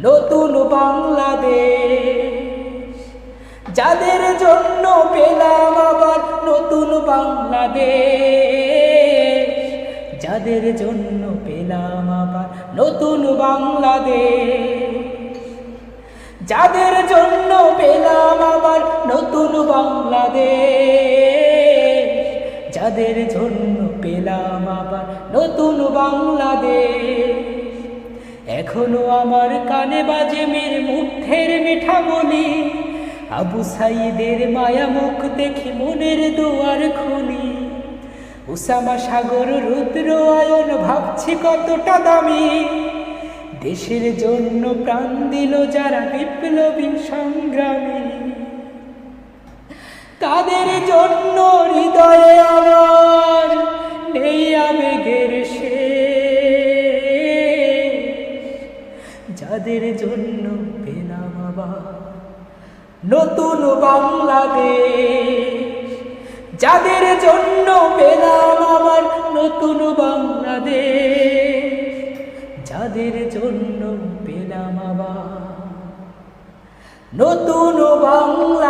নতুন বাংলাদেশ, যাদের জন্য পেলাম আবার নতুন বাংলাদেশ, যাদের জন্য পেলাম আবার নতুন বাংলাদেশ, যাদের জন্য পেলাম আবার নতুন বাংলাদেশ, যাদের জন্য পেলাম আবার নতুন বাংলাদেশ। এখনো আমার কানে বাজে মীর মুগ্ধের মিঠা বলি, আবু সাইদের মায়া মুখ দেখি মনের দুয়ার খুলি। উসামা সাগর রুদ্র আয়ন ভাবছি কতটা দামি, দেশের জন্য প্রাণ দিল যারা বিপ্লবী সংগ্রামী। তাদের জন্য হৃদয়ে আমার নেই আবেগের শেষ, যাদের জন্য পেলাম আবার নতুন বাংলাদেশ, যাদের জন্য পেলাম আবার নতুন বাংলাদেশ, যাদের জন্য পেলাম আবার নতুন বাংলা।